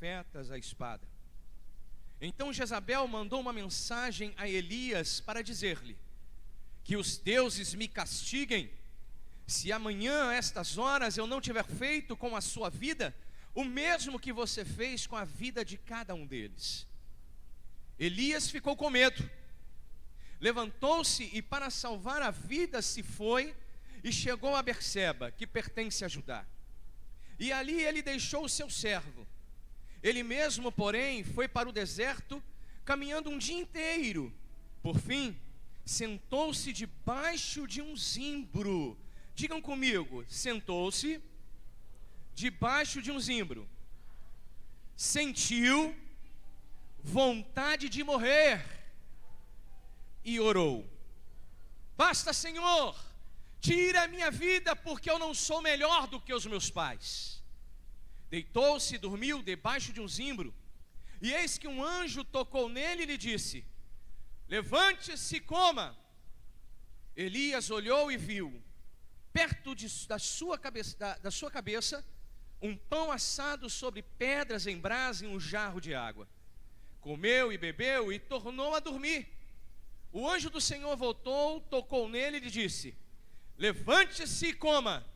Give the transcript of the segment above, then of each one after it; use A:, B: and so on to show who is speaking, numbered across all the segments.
A: profetas à espada. Então Jezabel mandou uma mensagem a Elias para dizer-lhe: que os deuses me castiguem, se amanhã, a estas horas, eu não tiver feito com a sua vida o mesmo que você fez com a vida de cada um deles. Elias ficou com medo, levantou-se e, para salvar a vida, se foi e chegou a Berseba, que pertence a Judá. E ali ele deixou o seu servo. Ele mesmo, porém, foi para o deserto, caminhando um dia inteiro. Por fim, sentou-se debaixo de um zimbro. Digam comigo: sentou-se debaixo de um zimbro. Sentiu vontade de morrer e orou: basta, Senhor, tira a minha vida, porque eu não sou melhor do que os meus pais. Deitou-se e dormiu debaixo de um zimbro. E eis que um anjo tocou nele e lhe disse: levante-se e coma. Elias olhou e viu, perto da sua cabeça, um pão assado sobre pedras em brasa e um jarro de água. Comeu e bebeu e tornou a dormir. O anjo do Senhor voltou, tocou nele e lhe disse: levante-se e coma,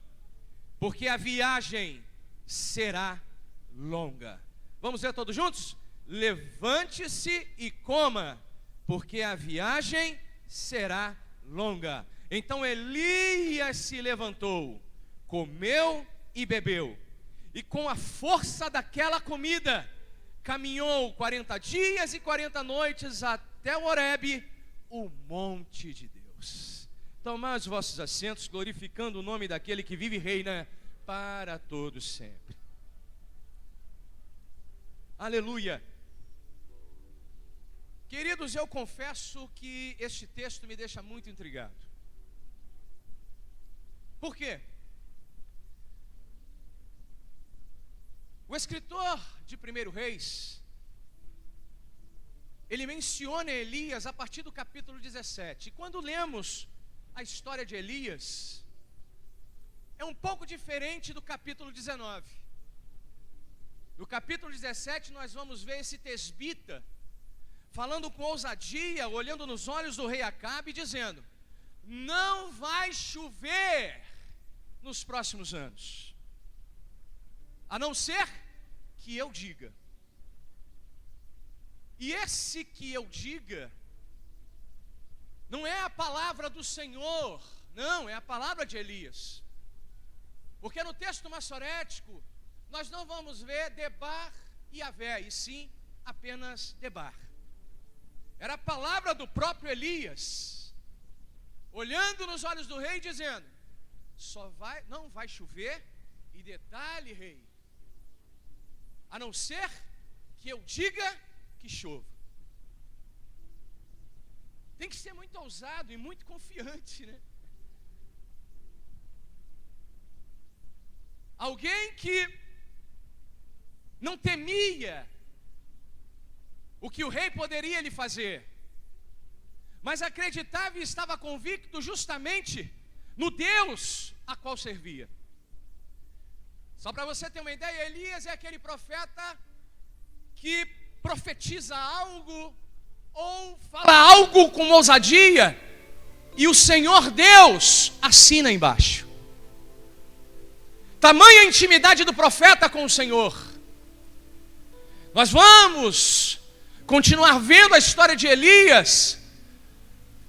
A: porque a viagem será longa. Vamos ler todos juntos? Levante-se e coma, porque a viagem será longa. Então Elias se levantou, comeu e bebeu, e com a força daquela comida caminhou 40 dias e 40 noites até o Horebe, o monte de Deus. Tomai os vossos assentos, glorificando o nome daquele que vive e reina para todos sempre. Aleluia. Queridos, eu confesso que este texto me deixa muito intrigado. Por quê? O escritor de 1 Reis, ele menciona Elias a partir do capítulo 17. E quando lemos a história de Elias, é um pouco diferente do capítulo 19. No capítulo 17 nós vamos ver esse tesbita falando com ousadia, olhando nos olhos do rei Acabe, dizendo: não vai chover nos próximos anos, a não ser que eu diga. E esse que eu diga não é a palavra do Senhor, não, é a palavra de Elias. Porque no texto massorético nós não vamos ver Debar e Avé, e sim apenas Debar. Era a palavra do próprio Elias, olhando nos olhos do rei, dizendo: não vai chover, e detalhe, rei, a não ser que eu diga que chova. Tem que ser muito ousado e muito confiante, né? Alguém que não temia o que o rei poderia lhe fazer, mas acreditava e estava convicto justamente no Deus a qual servia. Só para você ter uma ideia, Elias é aquele profeta que profetiza algo ou fala algo com ousadia, e o Senhor Deus assina embaixo. Tamanha a intimidade do profeta com o Senhor. Nós vamos continuar vendo a história de Elias,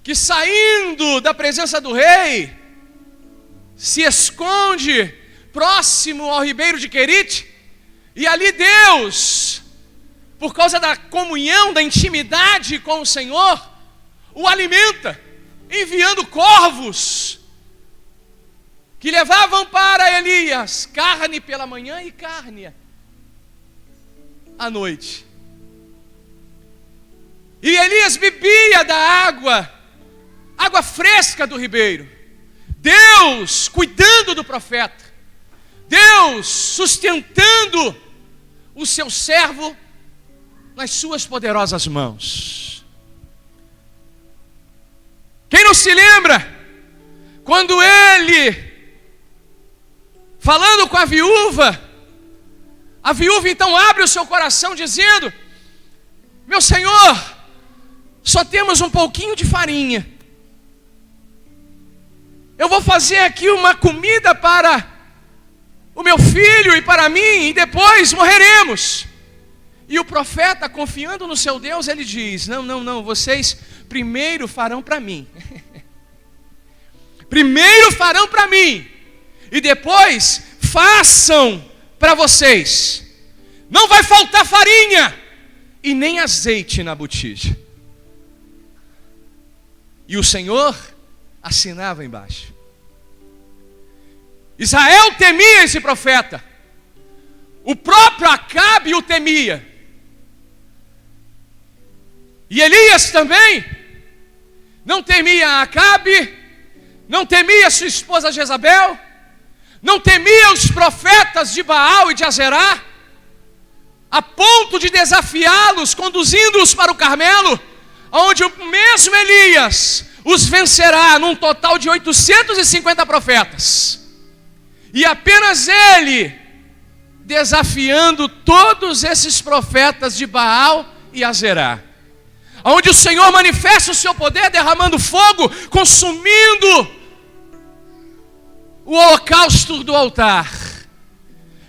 A: que saindo da presença do rei, se esconde próximo ao ribeiro de Querite, e ali Deus, por causa da comunhão, da intimidade com o Senhor, o alimenta, enviando corvos, que levavam para Elias carne pela manhã e carne à noite. E Elias bebia da água fresca do ribeiro. Deus cuidando do profeta, Deus sustentando o seu servo nas suas poderosas mãos. Quem não se lembra quando ele, falando com a viúva, A viúva então abre o seu coração dizendo: meu senhor, só temos um pouquinho de farinha. Eu vou fazer aqui uma comida para o meu filho e para mim, e depois morreremos. E o profeta, confiando no seu Deus, ele diz: não, vocês primeiro farão para mim. Primeiro farão para mim, e depois façam para vocês. Não vai faltar farinha e nem azeite na botija. E o Senhor assinava embaixo. Israel temia esse profeta. O próprio Acabe o temia. E Elias também não temia Acabe, não temia sua esposa Jezabel, não temia os profetas de Baal e de Azerá, a ponto de desafiá-los, conduzindo-os para o Carmelo, onde o mesmo Elias os vencerá num total de 850 profetas. E apenas ele desafiando todos esses profetas de Baal e Azerá, onde o Senhor manifesta o seu poder, derramando fogo, consumindo o holocausto do altar,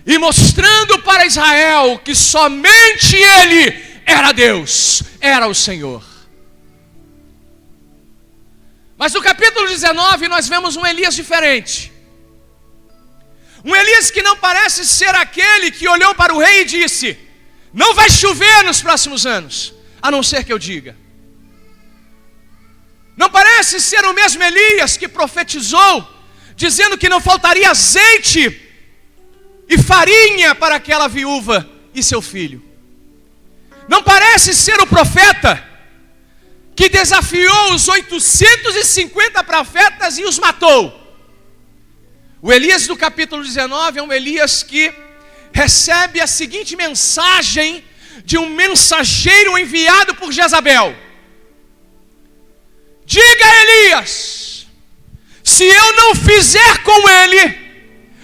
A: e mostrando para Israel que somente ele era Deus, era o Senhor. Mas no capítulo 19 nós vemos um Elias diferente. Um Elias que não parece ser aquele que olhou para o rei e disse: não vai chover nos próximos anos, a não ser que eu diga. Não parece ser o mesmo Elias que profetizou, dizendo que não faltaria azeite e farinha para aquela viúva e seu filho. Não parece ser o profeta que desafiou os 850 profetas e os matou. O Elias do capítulo 19 é um Elias que recebe a seguinte mensagem de um mensageiro enviado por Jezabel: diga a Elias, se eu não fizer com ele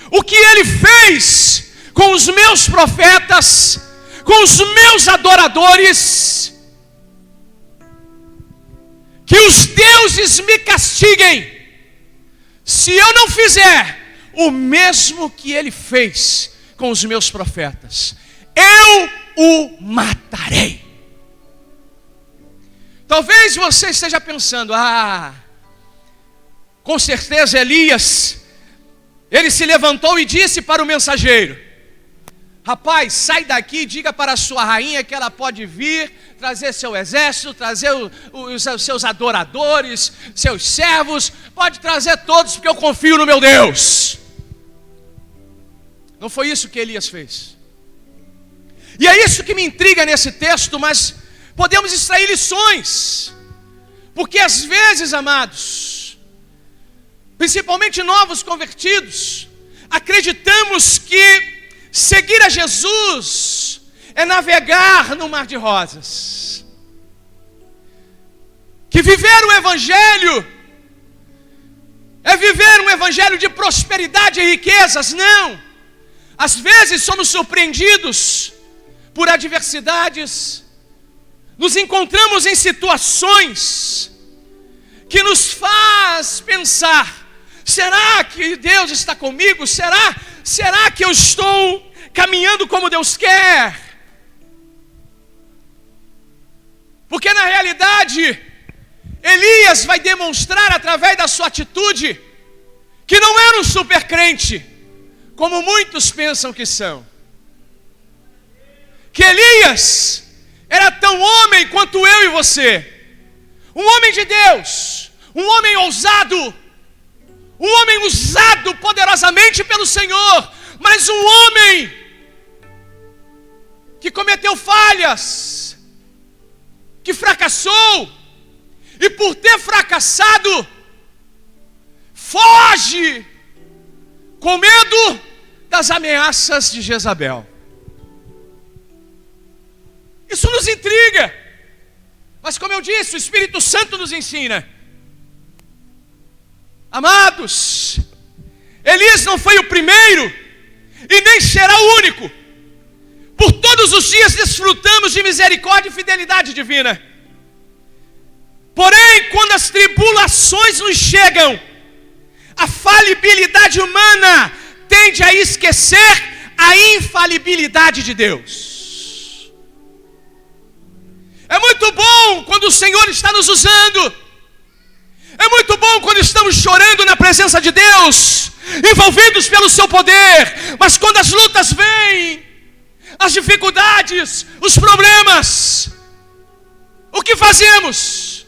A: o que ele fez com os meus profetas, com os meus adoradores, que os deuses me castiguem, se eu não fizer o mesmo que ele fez com os meus profetas, eu o matarei. Talvez você esteja pensando: com certeza Elias, ele se levantou e disse para o mensageiro: rapaz, sai daqui e diga para a sua rainha que ela pode vir, trazer seu exército, trazer os seus adoradores, seus servos, pode trazer todos, porque eu confio no meu Deus. Não foi isso que Elias fez. E é isso que me intriga nesse texto, mas podemos extrair lições. Porque às vezes, amados, principalmente novos convertidos, acreditamos que seguir a Jesus é navegar no mar de rosas, que viver o Evangelho é viver um Evangelho de prosperidade e riquezas. Não. Às vezes somos surpreendidos por adversidades, nos encontramos em situações que nos faz pensar: será que Deus está comigo? Será que eu estou caminhando como Deus quer? Porque na realidade, Elias vai demonstrar através da sua atitude que não era um super crente, como muitos pensam que são. Que Elias era tão homem quanto eu e você. Um homem de Deus, um homem ousado, um homem usado poderosamente pelo Senhor, mas um homem que cometeu falhas, que fracassou, e por ter fracassado, foge com medo das ameaças de Jezabel. Isso nos intriga, mas como eu disse, o Espírito Santo nos ensina. Amados, Elias não foi o primeiro e nem será o único Todos os dias desfrutamos de misericórdia e fidelidade divina. Porém, quando as tribulações nos chegam, a falibilidade humana tende a esquecer a infalibilidade de Deus. É muito bom quando o Senhor está nos usando. É muito bom quando estamos chorando na presença de Deus, envolvidos pelo seu poder. Mas quando as lutas vêm, as dificuldades, os problemas, o que fazemos?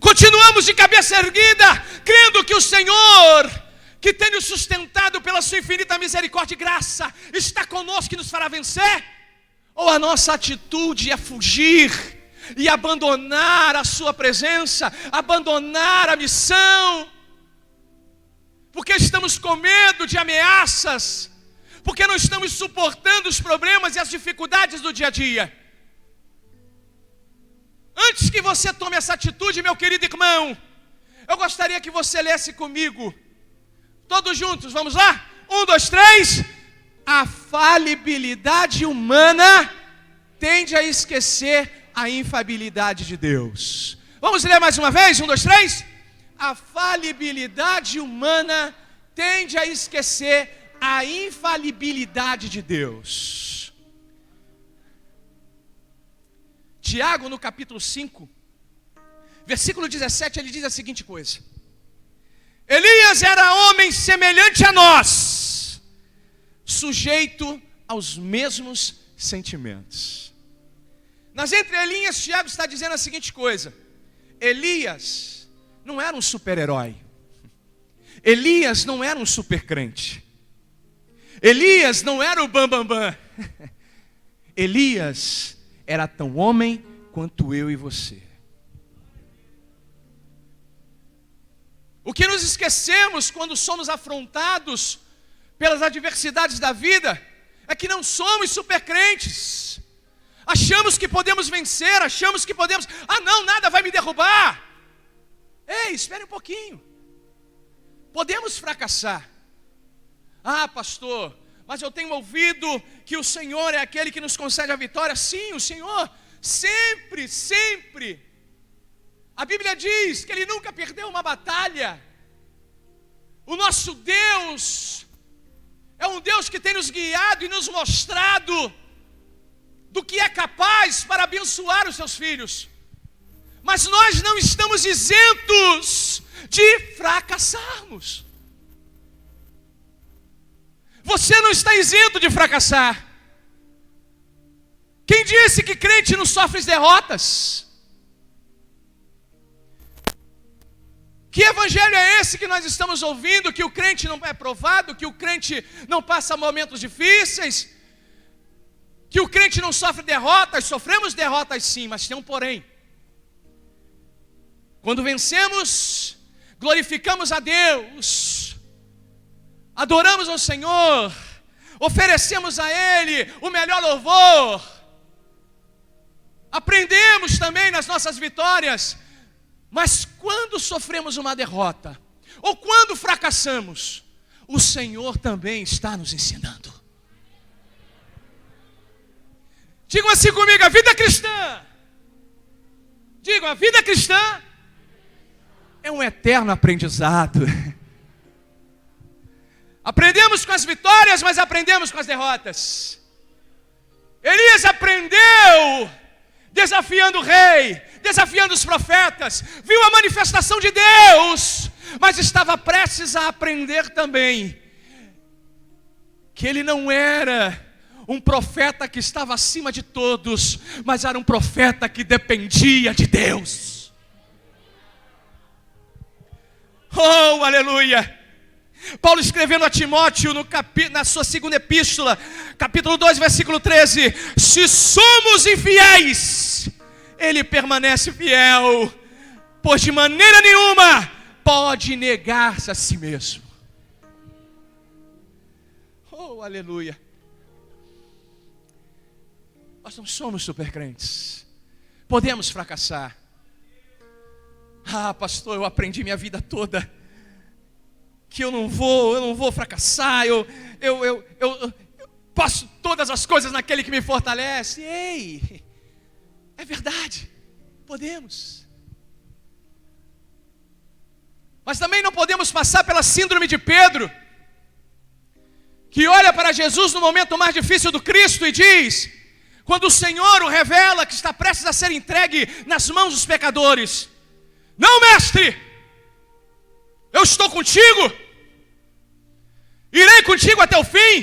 A: Continuamos de cabeça erguida, crendo que o Senhor, que tem nos sustentado pela sua infinita misericórdia e graça, está conosco e nos fará vencer? Ou a nossa atitude é fugir e abandonar a sua presença, abandonar a missão, porque estamos com medo de ameaças, porque não estamos suportando os problemas e as dificuldades do dia a dia? Antes que você tome essa atitude, meu querido irmão, eu gostaria que você lesse comigo, todos juntos, vamos lá? 1, 2, 3. A falibilidade humana tende a esquecer a infalibilidade de Deus. Vamos ler mais uma vez? 1, 2, 3. A falibilidade humana tende a esquecer a infalibilidade de Deus. Tiago, no capítulo 5, versículo 17, ele diz a seguinte coisa: Elias era homem semelhante a nós, sujeito aos mesmos sentimentos. Nas entrelinhas, Tiago está dizendo a seguinte coisa: Elias não era um super-herói, Elias não era um super-crente, Elias não era o bambambam. Elias era tão homem quanto eu e você. O que nos esquecemos quando somos afrontados pelas adversidades da vida é que não somos supercrentes. Achamos que podemos vencer, achamos que podemos... não, nada vai me derrubar. Ei, espere um pouquinho. Podemos fracassar. Pastor, mas eu tenho ouvido que o Senhor é aquele que nos concede a vitória. Sim, o Senhor sempre, sempre. A Bíblia diz que Ele nunca perdeu uma batalha. O nosso Deus é um Deus que tem nos guiado e nos mostrado do que é capaz para abençoar os seus filhos. Mas nós não estamos isentos de fracassarmos. Você não está isento de fracassar. Quem disse que crente não sofre derrotas? Que evangelho é esse que nós estamos ouvindo? Que o crente não é provado, que o crente não passa momentos difíceis, que o crente não sofre derrotas. Sofremos derrotas sim, mas tem um porém. Quando vencemos, glorificamos a Deus, adoramos ao Senhor, oferecemos a Ele o melhor louvor, aprendemos também nas nossas vitórias. Mas quando sofremos uma derrota, ou quando fracassamos, o Senhor também está nos ensinando. Digam assim comigo: a vida cristã, digam, a vida cristã é um eterno aprendizado. Aprendemos com as vitórias, mas aprendemos com as derrotas. Elias aprendeu desafiando o rei, desafiando os profetas, viu a manifestação de Deus, mas estava prestes a aprender também que ele não era um profeta que estava acima de todos, mas era um profeta que dependia de Deus. Oh, aleluia! Paulo escrevendo a Timóteo na sua segunda epístola, capítulo 2, versículo 13: se somos infiéis, Ele permanece fiel, pois de maneira nenhuma pode negar-se a si mesmo. Oh, aleluia! Nós não somos supercrentes, podemos fracassar. Pastor, eu aprendi minha vida toda que eu não vou fracassar, eu posso todas as coisas naquele que me fortalece. Ei, é verdade, podemos. Mas também não podemos passar pela síndrome de Pedro, que olha para Jesus no momento mais difícil do Cristo e diz, quando o Senhor o revela que está prestes a ser entregue nas mãos dos pecadores: não, mestre, eu estou contigo, irei contigo até o fim,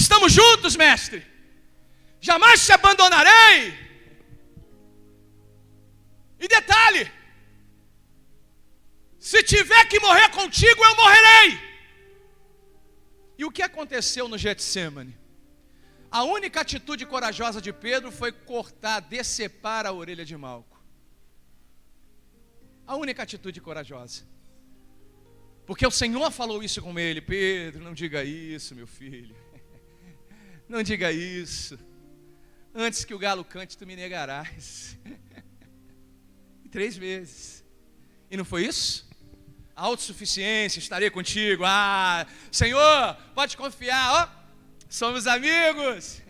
A: estamos juntos, mestre, jamais te abandonarei. E detalhe, se tiver que morrer contigo, eu morrerei. E o que aconteceu no Getsêmani? A única atitude corajosa de Pedro foi cortar, decepar a orelha de Malco. A única atitude corajosa. Porque o Senhor falou isso com ele: Pedro, não diga isso, meu filho. Não diga isso. Antes que o galo cante, tu me negarás. 3 vezes. E não foi isso? A autossuficiência, estarei contigo. Senhor, pode confiar, somos amigos.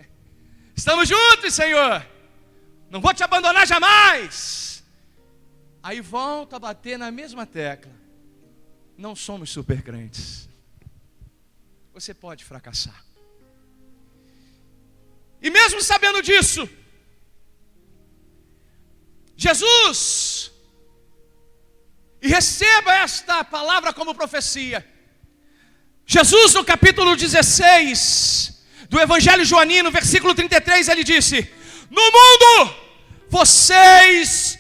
A: Estamos juntos, Senhor. Não vou te abandonar jamais. Aí volta a bater na mesma tecla. Não somos super crentes. Você pode fracassar. E mesmo sabendo disso, Jesus, e receba esta palavra como profecia, Jesus no capítulo 16 do Evangelho Joanino, versículo 33, ele disse: no mundo vocês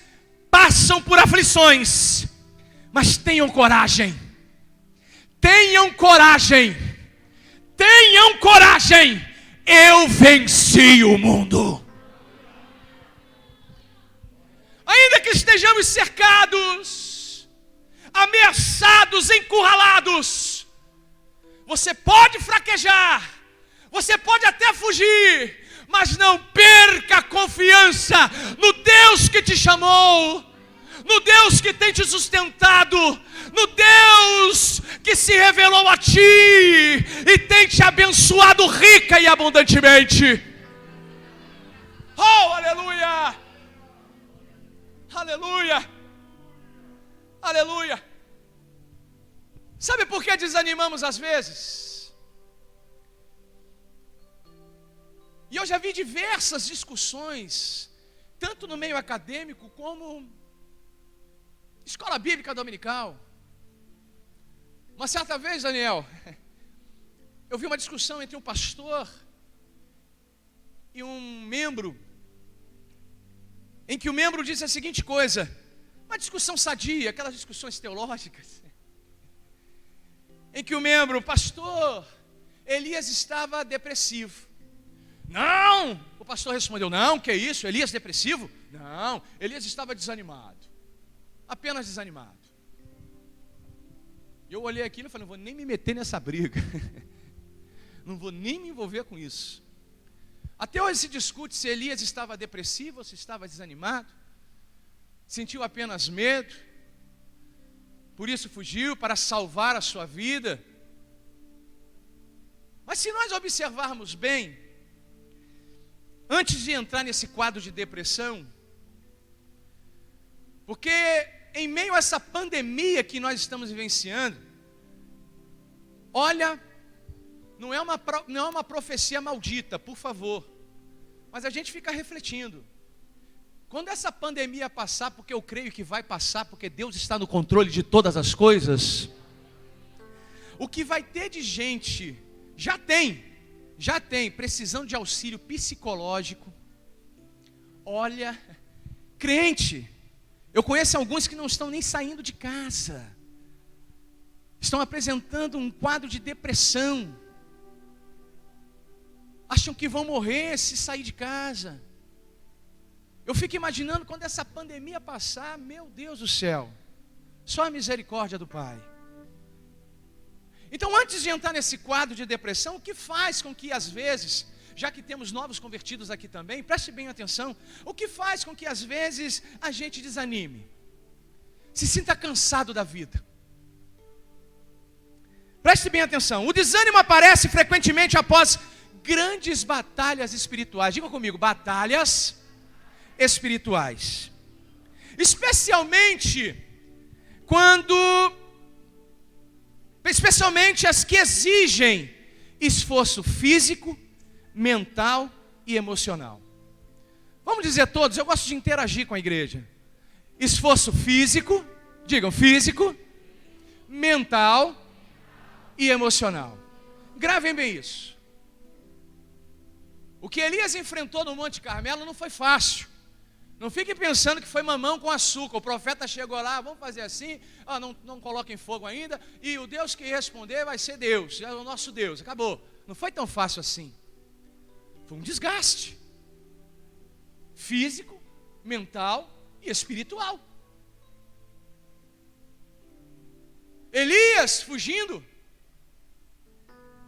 A: passam por aflições, mas tenham coragem, tenham coragem, tenham coragem, eu venci o mundo. Ainda que estejamos cercados, ameaçados, encurralados, você pode fraquejar, você pode até fugir, mas não perca a confiança no Deus que te chamou, no Deus que tem te sustentado, no Deus que se revelou a ti e tem te abençoado rica e abundantemente. Oh, aleluia! Aleluia! Aleluia! Sabe por que desanimamos às vezes? E eu já vi diversas discussões, tanto no meio acadêmico como escola bíblica dominical. Uma certa vez, Daniel, eu vi uma discussão entre um pastor e um membro, em que o membro disse a seguinte coisa, uma discussão sadia, aquelas discussões teológicas, em que o membro: pastor, Elias estava depressivo. Não! O pastor respondeu: não, que é isso? Elias depressivo? Não, Elias estava desanimado, apenas desanimado. E eu olhei aquilo e falei: não vou nem me meter nessa briga, não vou nem me envolver com isso. Até hoje se discute se Elias estava depressivo ou se estava desanimado, sentiu apenas medo, por isso fugiu para salvar a sua vida. Mas se nós observarmos bem, antes de entrar nesse quadro de depressão, porque em meio a essa pandemia que nós estamos vivenciando, olha, não é uma profecia maldita, por favor, mas a gente fica refletindo. Quando essa pandemia passar, porque eu creio que vai passar, porque Deus está no controle de todas as coisas, o que vai ter de gente, já tem, precisando de auxílio psicológico. Olha, crente, eu conheço alguns que não estão nem saindo de casa, estão apresentando um quadro de depressão, acham que vão morrer se sair de casa. Eu fico imaginando quando essa pandemia passar, meu Deus do céu, só a misericórdia do Pai. Então, antes de entrar nesse quadro de depressão, o que faz com que às vezes, já que temos novos convertidos aqui também, preste bem atenção, o que faz com que às vezes a gente desanime, se sinta cansado da vida? Preste bem atenção, o desânimo aparece frequentemente após grandes batalhas espirituais. Diga comigo, batalhas espirituais. Especialmente as que exigem esforço físico, mental e emocional. Vamos dizer todos, eu gosto de interagir com a igreja. Esforço físico, digam físico, mental e emocional. Gravem bem isso. O que Elias enfrentou no Monte Carmelo não foi fácil. Não fiquem pensando que foi mamão com açúcar. O profeta chegou lá, vamos fazer assim, não coloquem fogo ainda, e o Deus que responder vai ser Deus, é o nosso Deus, acabou. Não foi tão fácil assim. Foi um desgaste físico, mental e espiritual. Elias fugindo,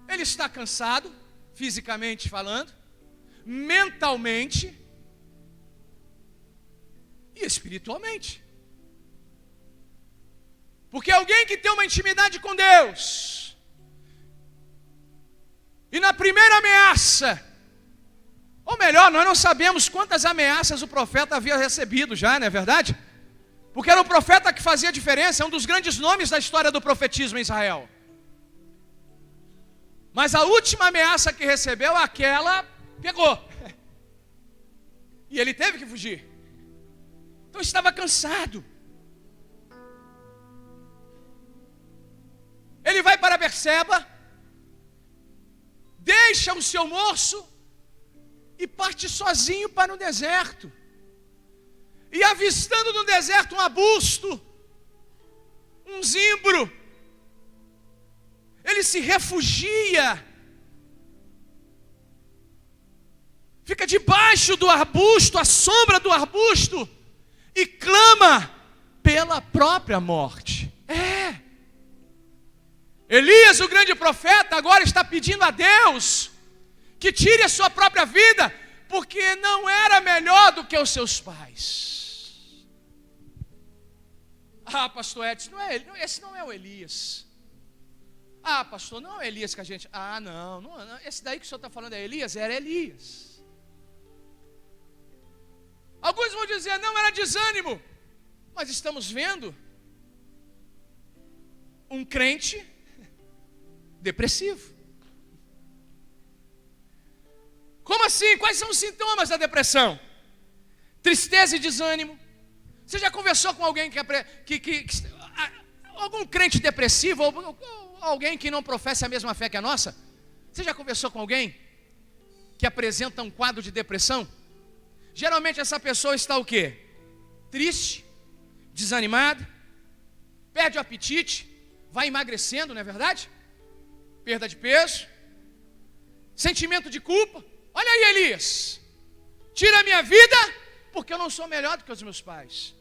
A: ele está cansado, fisicamente falando, mentalmente e espiritualmente. Porque alguém que tem uma intimidade com Deus, e na primeira ameaça, ou melhor, nós não sabemos quantas ameaças o profeta havia recebido já, não é verdade? Porque era o profeta que fazia diferença, é um dos grandes nomes da história do profetismo em Israel. Mas a última ameaça que recebeu, aquela pegou. E ele teve que fugir. Então estava cansado. Ele vai para Berseba, deixa o seu moço e parte sozinho para o deserto. E avistando no deserto um arbusto, um zimbro, ele se refugia, fica debaixo do arbusto, à sombra do arbusto, e clama pela própria morte. Elias, o grande profeta, agora está pedindo a Deus que tire a sua própria vida, porque não era melhor do que os seus pais. Pastor Edson, esse não é o Elias. Pastor, não é o Elias que a gente... Não, esse daí que o senhor está falando é Elias? Era Elias. Alguns vão dizer, não, era desânimo. Mas estamos vendo um crente depressivo. Como assim? Quais são os sintomas da depressão? Tristeza e desânimo. Você já conversou com alguém algum crente depressivo, ou alguém que não professa a mesma fé que a nossa? Você já conversou com alguém que apresenta um quadro de depressão? Geralmente essa pessoa está o quê? Triste, desanimada, perde o apetite, vai emagrecendo, não é verdade? Perda de peso, sentimento de culpa. Olha aí, Elias, tira a minha vida, porque eu não sou melhor do que os meus pais.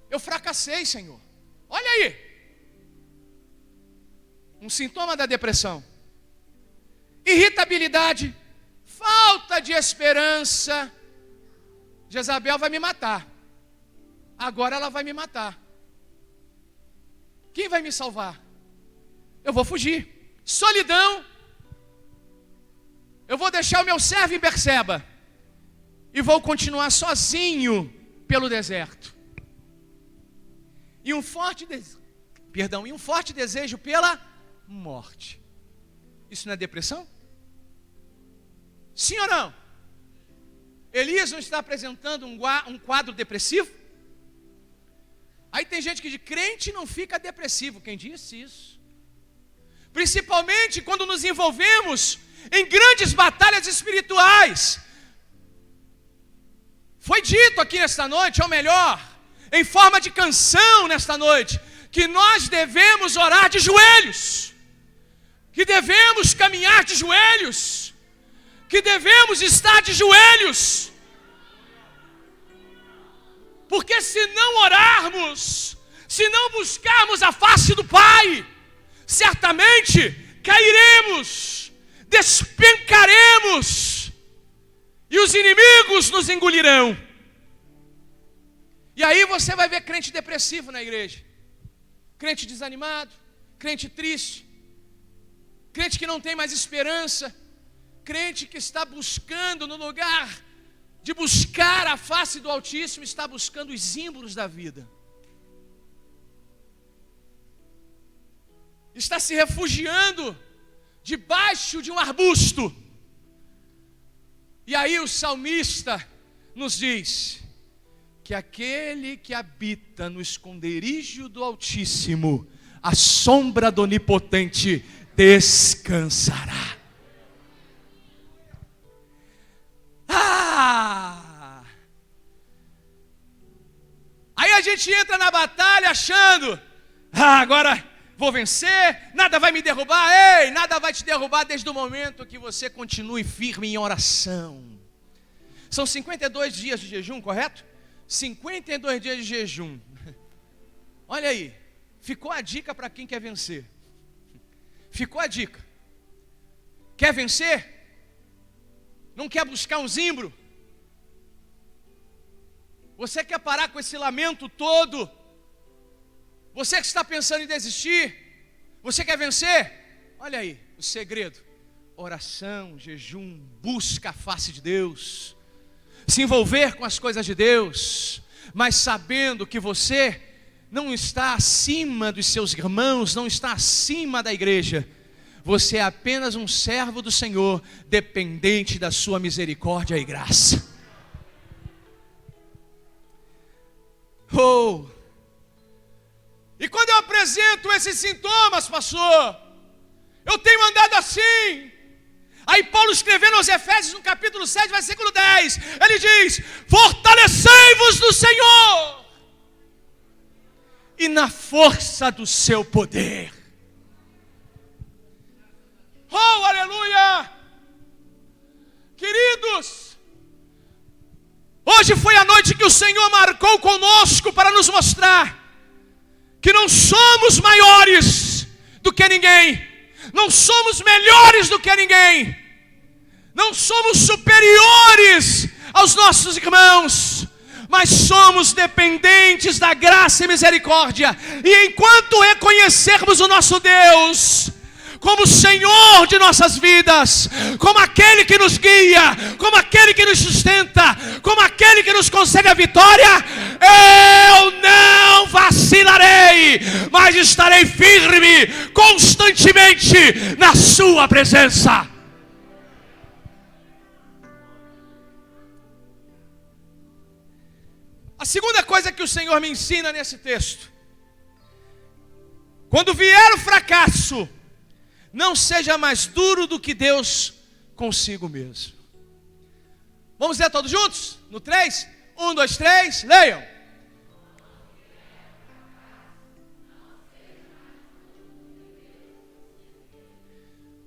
A: Eu fracassei, Senhor. Olha aí, um sintoma da depressão. Irritabilidade, falta de esperança. Jezabel vai me matar. Agora ela vai me matar. Quem vai me salvar? Eu vou fugir. Solidão. Eu vou deixar o meu servo em Berseba e vou continuar sozinho pelo deserto. E um forte desejo pela morte. Isso não é depressão? Sim ou não? Elias não está apresentando um quadro depressivo? Aí tem gente que diz, crente não fica depressivo. Quem disse isso? Principalmente quando nos envolvemos em grandes batalhas espirituais. Foi dito aqui nesta noite, ou melhor, em forma de canção nesta noite, que nós devemos orar de joelhos, que devemos caminhar de joelhos, que devemos estar de joelhos, porque se não orarmos, se não buscarmos a face do Pai, certamente cairemos, despencaremos, e os inimigos nos engolirão. E aí você vai ver crente depressivo na igreja, crente desanimado, crente triste, crente que não tem mais esperança, crente que está buscando, no lugar de buscar a face do Altíssimo, está buscando os símbolos da vida. Está se refugiando debaixo de um arbusto. E aí o salmista nos diz que aquele que habita no esconderijo do Altíssimo, à sombra do Onipotente, descansará. Aí a gente entra na batalha achando, agora vou vencer, nada vai me derrubar. Ei, nada vai te derrubar desde o momento que você continue firme em oração. São 52 dias de jejum, correto? 52 dias de jejum. Olha aí, ficou a dica para quem quer vencer. Ficou a dica. Quer vencer? Não quer buscar um zimbro? Você quer parar com esse lamento todo? Você que está pensando em desistir? Você quer vencer? Olha aí, o segredo: oração, jejum, busca a face de Deus, se envolver com as coisas de Deus, mas sabendo que você não está acima dos seus irmãos, não está acima da igreja. Você é apenas um servo do Senhor, dependente da sua misericórdia e graça. E quando eu apresento esses sintomas, pastor, eu tenho andado assim. Aí Paulo escrevendo aos Efésios no capítulo 7, versículo 10, ele diz: fortalecei-vos no Senhor e na força do seu poder. Oh, aleluia! Queridos, hoje foi a noite que o Senhor marcou conosco para nos mostrar que não somos maiores do que ninguém, não somos melhores do que ninguém, não somos superiores aos nossos irmãos, mas somos dependentes da graça e misericórdia. E enquanto reconhecermos o nosso Deus como Senhor de nossas vidas, como aquele que nos guia, como aquele que nos sustenta, como aquele que nos concede a vitória, eu não vacilarei, mas estarei firme, constantemente na sua presença. A segunda coisa que o Senhor me ensina nesse texto: quando vier o fracasso, não seja mais duro do que Deus consigo mesmo. Vamos ler todos juntos? No 3? 1, 2, 3, leiam.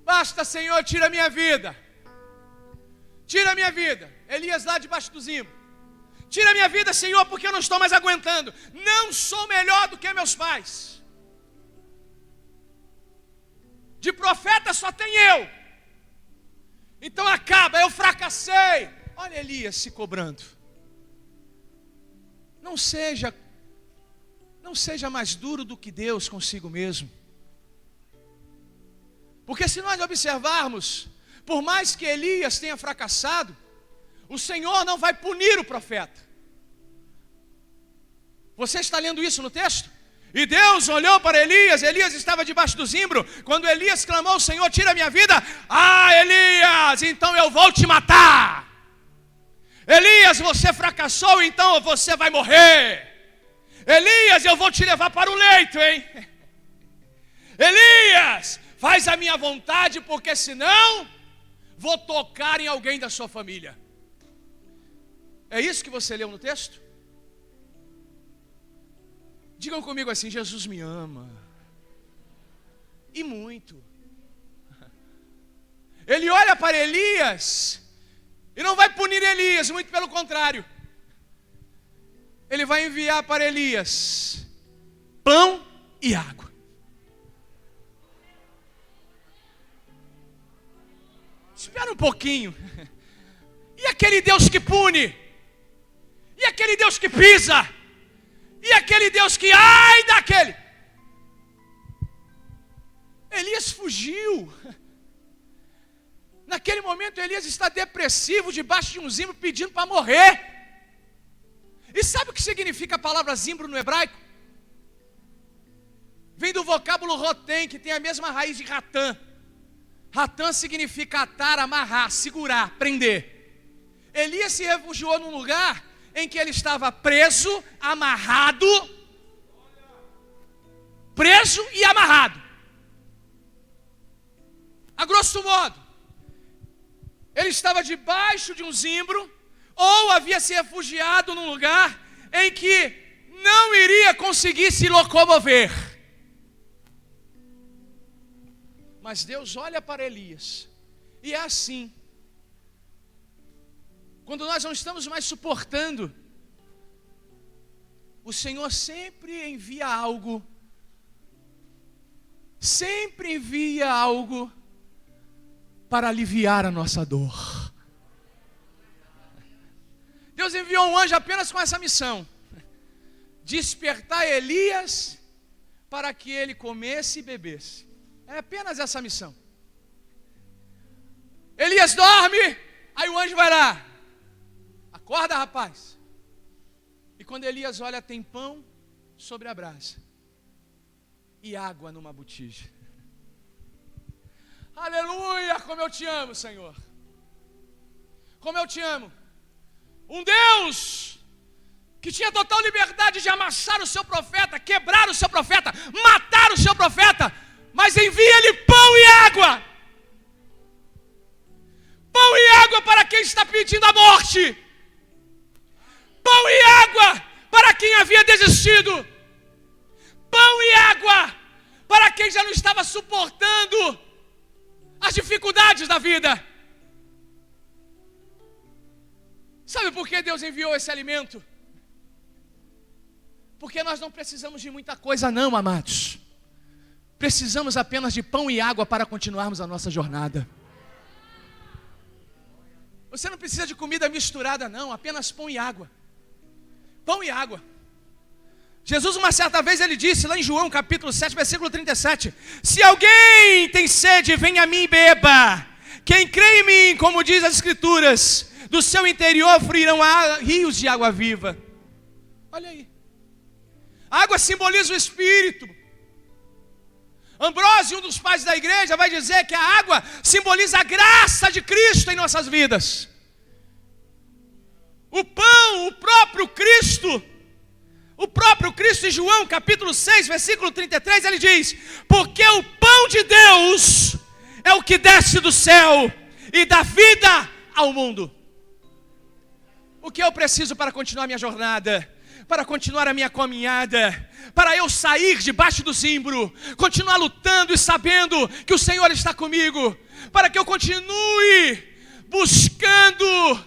A: Basta, Senhor, tira a minha vida. Tira a minha vida. Elias lá debaixo do zimbro. Tira a minha vida, Senhor, porque eu não estou mais aguentando. Não sou melhor do que meus pais. De profeta só tem eu. Então acaba, eu fracassei. Olha Elias se cobrando. Não seja mais duro do que Deus consigo mesmo. Porque se nós observarmos, por mais que Elias tenha fracassado, o Senhor não vai punir o profeta. Você está lendo isso no texto? E Deus olhou para Elias, Elias estava debaixo do zimbro. Quando Elias clamou: Senhor, tira a minha vida. Elias, então eu vou te matar. Elias, você fracassou, então você vai morrer. Elias, eu vou te levar para o leito, hein? Elias, faz a minha vontade, porque senão vou tocar em alguém da sua família. É isso que você leu no texto? Digam comigo assim: Jesus me ama, e muito. Ele olha para Elias e não vai punir Elias, muito pelo contrário. Ele vai enviar para Elias pão e água. Espera um pouquinho. E aquele Deus que pune? E aquele Deus que pisa? E aquele Deus que, ai daquele? Elias fugiu. Naquele momento Elias está depressivo, debaixo de um zimbro, pedindo para morrer. E sabe o que significa a palavra zimbro no hebraico? Vem do vocábulo rotem, que tem a mesma raiz de ratã. Ratã significa atar, amarrar, segurar, prender. Elias se refugiou num lugar em que ele estava preso, amarrado, preso e amarrado. A grosso modo, ele estava debaixo de um zimbro, ou havia se refugiado num lugar em que não iria conseguir se locomover. Mas Deus olha para Elias, e é assim. Quando nós não estamos mais suportando, o Senhor sempre envia algo para aliviar a nossa dor. Deus enviou um anjo apenas com essa missão: despertar Elias para que ele comesse e bebesse. É apenas essa missão. Elias dorme, aí o anjo vai lá: acorda, rapaz. E quando Elias olha, tem pão sobre a brasa e água numa botija. Aleluia, como eu te amo, Senhor. Como eu te amo. Um Deus que tinha total liberdade de amassar o seu profeta, quebrar o seu profeta, matar o seu profeta, mas envia-lhe pão e água. Pão e água para quem está pedindo a morte. Pão e água para quem havia desistido. Pão e água para quem já não estava suportando as dificuldades da vida. Sabe por que Deus enviou esse alimento? Porque nós não precisamos de muita coisa não, amados. Precisamos apenas de pão e água para continuarmos a nossa jornada. Você não precisa de comida misturada não, apenas pão e água. Pão e água. Jesus uma certa vez ele disse lá em João capítulo 7, versículo 37: se alguém tem sede, venha a mim e beba. Quem crê em mim, como diz as escrituras, do seu interior fluirão rios de água viva. Olha aí. A água simboliza o Espírito. Ambrósio, um dos pais da igreja, vai dizer que a água simboliza a graça de Cristo em nossas vidas. O pão, o próprio Cristo, em João capítulo 6, versículo 33, ele diz: porque o pão de Deus é o que desce do céu e dá vida ao mundo. O que eu preciso para continuar minha jornada, para continuar a minha caminhada, para eu sair debaixo do zimbro, continuar lutando e sabendo que o Senhor está comigo, para que eu continue buscando,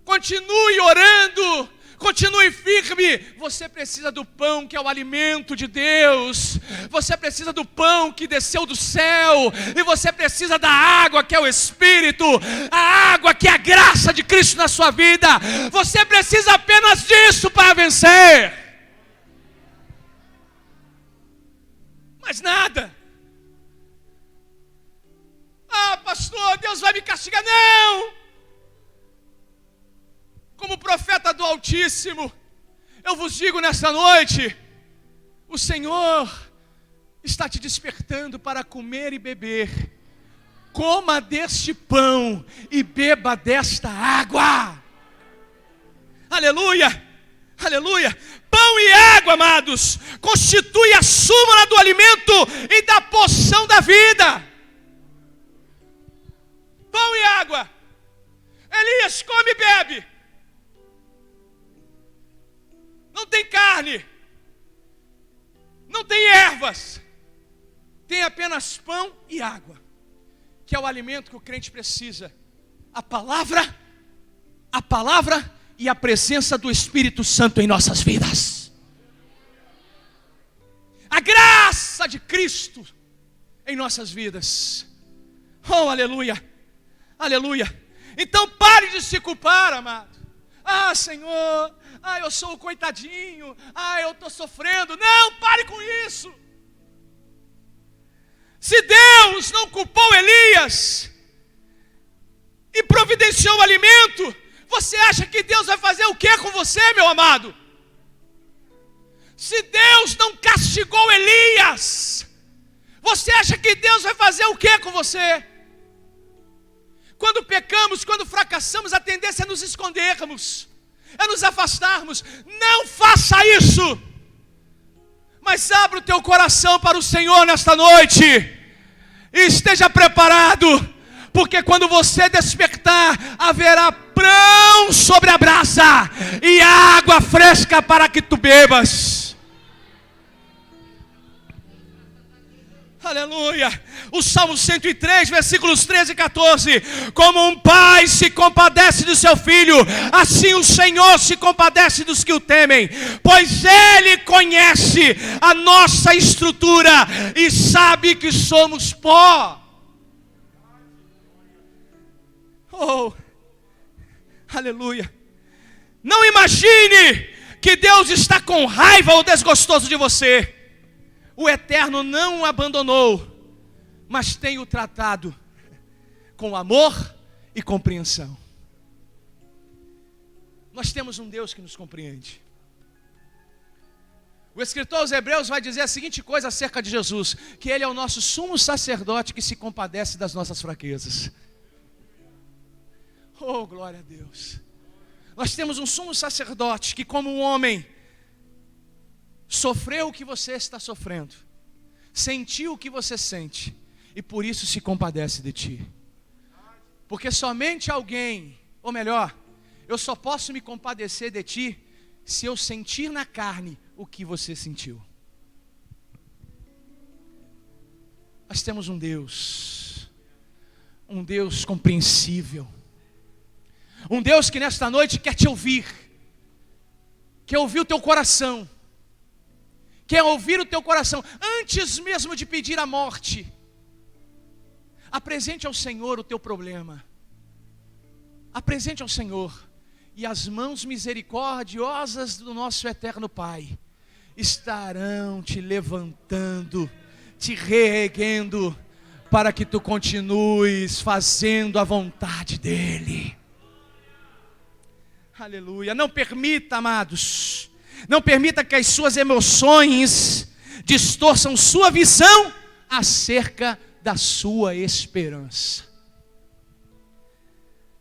A: continue orando, continue firme. Você precisa do pão que é o alimento de Deus. Você precisa do pão que desceu do céu. E você precisa da água que é o Espírito. A água que é a graça de Cristo na sua vida. Você precisa apenas disso para vencer. Mais nada. Ah, pastor, Deus vai me castigar. Não! Como profeta do Altíssimo, eu vos digo nesta noite: o Senhor está te despertando para comer e beber. Coma deste pão e beba desta água. Aleluia, aleluia. Pão e água, amados, constitui a súmula do alimento e da porção da vida. Pão e água. Elias, come e bebe. Não tem carne, não tem ervas, tem apenas pão e água, que é o alimento que o crente precisa. A palavra e a presença do Espírito Santo em nossas vidas. A graça de Cristo em nossas vidas. Oh, aleluia, aleluia. Então pare de se culpar, amado. Ah, Senhor, eu sou o coitadinho, eu estou sofrendo. Não, pare com isso. Se Deus não culpou Elias, e providenciou o alimento, você acha que Deus vai fazer o que com você, meu amado? Se Deus não castigou Elias, você acha que Deus vai fazer o que com você? Quando pecamos, quando fracassamos, a tendência é nos escondermos, é nos afastarmos. Não faça isso, mas abra o teu coração para o Senhor nesta noite, e esteja preparado, porque quando você despertar, haverá pão sobre a brasa, e água fresca para que tu bebas. Aleluia. O Salmo 103, versículos 13 e 14. Como um pai se compadece do seu filho, assim o Senhor se compadece dos que o temem, pois Ele conhece a nossa estrutura e sabe que somos pó. Oh, aleluia. Não imagine que Deus está com raiva ou desgostoso de você. O Eterno não o abandonou, mas tem o tratado com amor e compreensão. Nós temos um Deus que nos compreende. O escritor aos Hebreus vai dizer a seguinte coisa acerca de Jesus: que Ele é o nosso sumo sacerdote que se compadece das nossas fraquezas. Oh, glória a Deus. Nós temos um sumo sacerdote que, como um homem, sofreu o que você está sofrendo, sentiu o que você sente, e por isso se compadece de ti. Porque somente alguém, ou melhor, eu só posso me compadecer de ti se eu sentir na carne o que você sentiu. Nós temos um Deus compreensível, um Deus que nesta noite quer te ouvir, quer ouvir o teu coração, quer ouvir o teu coração. Antes mesmo de pedir a morte, apresente ao Senhor o teu problema, apresente ao Senhor, e as mãos misericordiosas do nosso eterno Pai estarão te levantando, te reerguendo, para que tu continues fazendo a vontade dEle. Aleluia. Não permita, amados, não permita que as suas emoções distorçam sua visão acerca da sua esperança.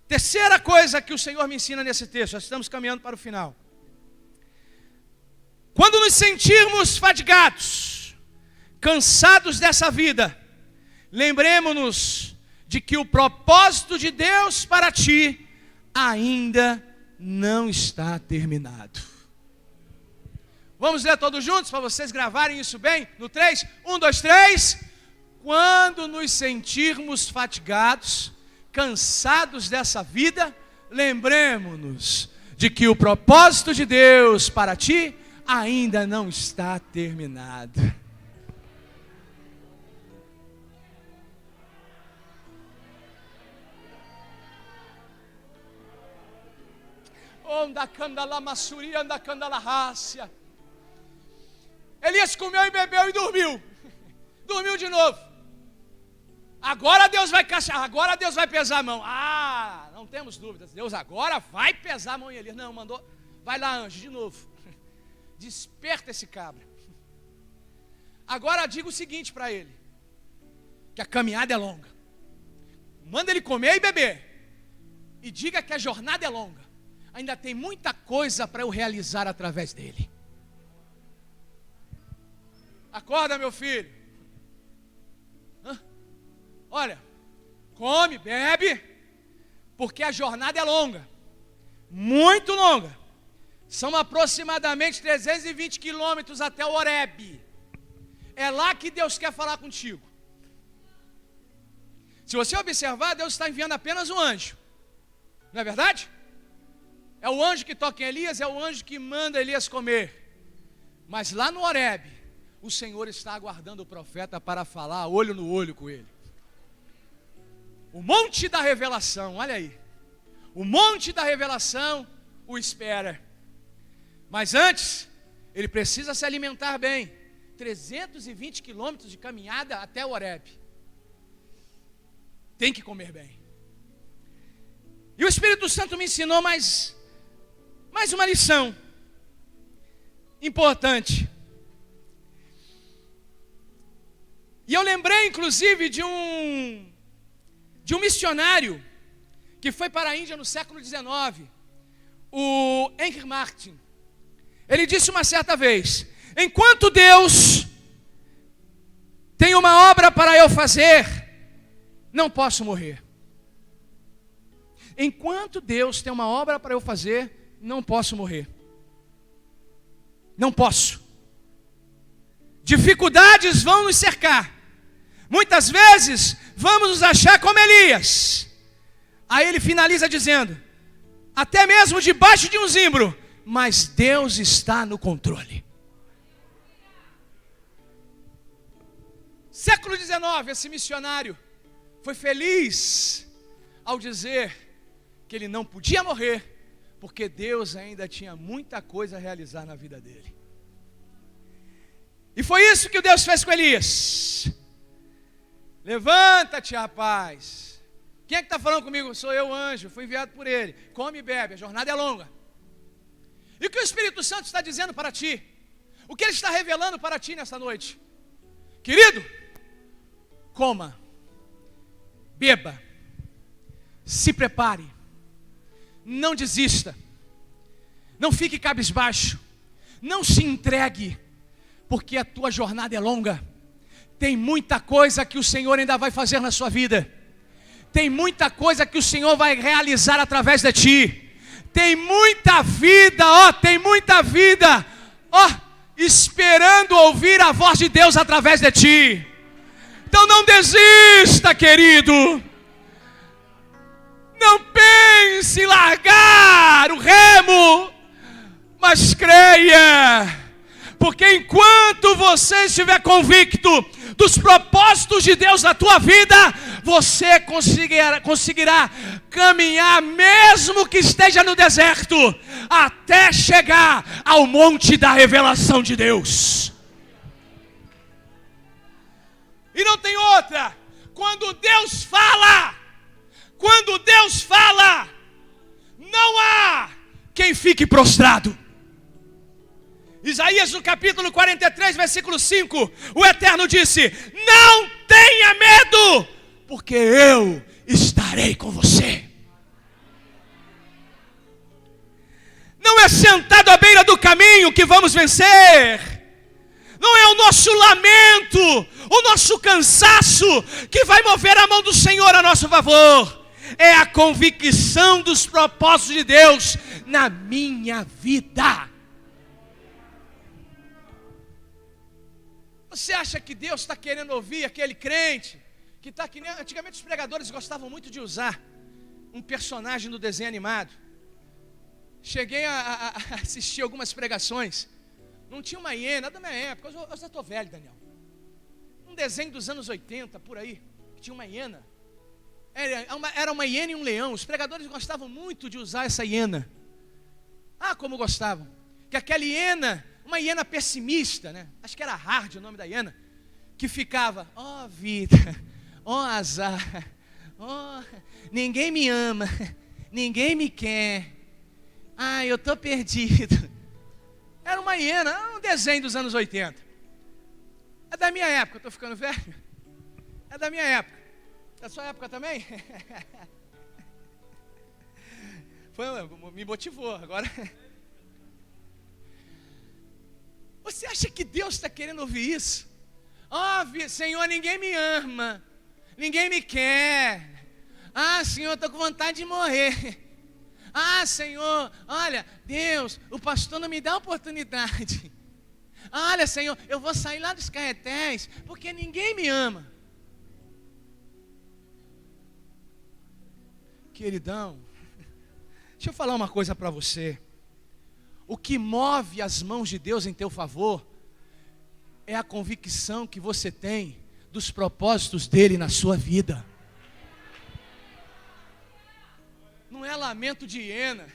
A: Terceira coisa que o Senhor me ensina nesse texto, já estamos caminhando para o final. Quando nos sentirmos fadigados, cansados dessa vida, lembremos-nos de que o propósito de Deus para ti ainda não está terminado. Vamos ler todos juntos, para vocês gravarem isso bem? No 3, 1, 2, 3. Quando nos sentirmos fatigados, cansados dessa vida, lembremos-nos de que o propósito de Deus para ti ainda não está terminado. Elias comeu e bebeu e dormiu. Dormiu de novo. Agora Deus vai castigar, agora Deus vai pesar a mão. Ah, não temos dúvidas. Deus agora vai pesar a mão em Elias. Não, mandou. Vai lá, anjo, de novo. Desperta esse cabra. Agora diga o seguinte para ele: que a caminhada é longa. Manda ele comer e beber. E diga que a jornada é longa. Ainda tem muita coisa para eu realizar através dele. Acorda, meu filho. Olha, come, bebe, porque a jornada é longa, muito longa. São aproximadamente 320 quilômetros até o Horeb. É lá que Deus quer falar contigo. Se você observar, Deus está enviando apenas um anjo. Não é verdade? É o anjo que toca em Elias, é o anjo que manda Elias comer. Mas lá no Horeb, o Senhor está aguardando o profeta para falar olho no olho com ele. O monte da revelação, olha aí. O monte da revelação o espera. Mas antes, ele precisa se alimentar bem. 320 quilômetros de caminhada até o Horeb. Tem que comer bem. E o Espírito Santo me ensinou mais uma lição importante. E eu lembrei, inclusive, de um missionário que foi para a Índia no século XIX, o Henry Martin. Ele disse uma certa vez: enquanto Deus tem uma obra para eu fazer, não posso morrer. Enquanto Deus tem uma obra para eu fazer, não posso morrer. Não posso. Dificuldades vão nos cercar. Muitas vezes vamos nos achar como Elias. Aí ele finaliza dizendo: até mesmo debaixo de um zimbro, mas Deus está no controle. Século XIX, esse missionário foi feliz ao dizer que ele não podia morrer, porque Deus ainda tinha muita coisa a realizar na vida dele. E foi isso que Deus fez com Elias. Levanta-te, rapaz. Quem é que está falando comigo? Sou eu, anjo, fui enviado por ele. Come e bebe, a jornada é longa. E o que o Espírito Santo está dizendo para ti? O que ele está revelando para ti nessa noite? Querido, coma, beba, se prepare, não desista, não fique cabisbaixo, não se entregue, porque a tua jornada é longa. Tem muita coisa que o Senhor ainda vai fazer na sua vida. Tem muita coisa que o Senhor vai realizar através de ti. Tem muita vida, esperando ouvir a voz de Deus através de ti. Então não desista, querido. Não pense em largar o remo, mas creia. Porque enquanto você estiver convicto dos propósitos de Deus na tua vida, você conseguirá caminhar, mesmo que esteja no deserto, até chegar ao monte da revelação de Deus. E não tem outra. Quando Deus fala, não há quem fique prostrado. Isaías no capítulo 43, versículo 5, o Eterno disse: não tenha medo, porque eu estarei com você. Não é sentado à beira do caminho que vamos vencer. Não é o nosso lamento, o nosso cansaço que vai mover a mão do Senhor a nosso favor. É a convicção dos propósitos de Deus na minha vida. Você acha que Deus está querendo ouvir aquele crente que está que nem... Antigamente os pregadores gostavam muito de usar um personagem do desenho animado. Cheguei a assistir algumas pregações. Não tinha uma hiena, da minha época, eu já estou velho, Daniel. Um desenho dos anos 80, por aí, que tinha uma hiena. Era uma hiena e um leão. Os pregadores gostavam muito de usar essa hiena. Ah, como gostavam. Que aquela hiena, uma hiena pessimista, né? Acho que era Hard o nome da hiena, que ficava: ó vida, ó azar, ó, ninguém me ama, ninguém me quer, ai, eu estou perdido. Era uma hiena, um desenho dos anos 80. É da minha época, estou ficando velho. É da minha época. Da sua época também? Me motivou agora. Você acha que Deus está querendo ouvir isso? Senhor, ninguém me ama, ninguém me quer. Senhor, estou com vontade de morrer. Senhor, olha, Deus, o pastor não me dá oportunidade. Olha, Senhor, eu vou sair lá dos Caetés, porque ninguém me ama. Queridão, deixa eu falar uma coisa para você. O que move as mãos de Deus em teu favor é a convicção que você tem dos propósitos dele na sua vida. Não é lamento de hiena,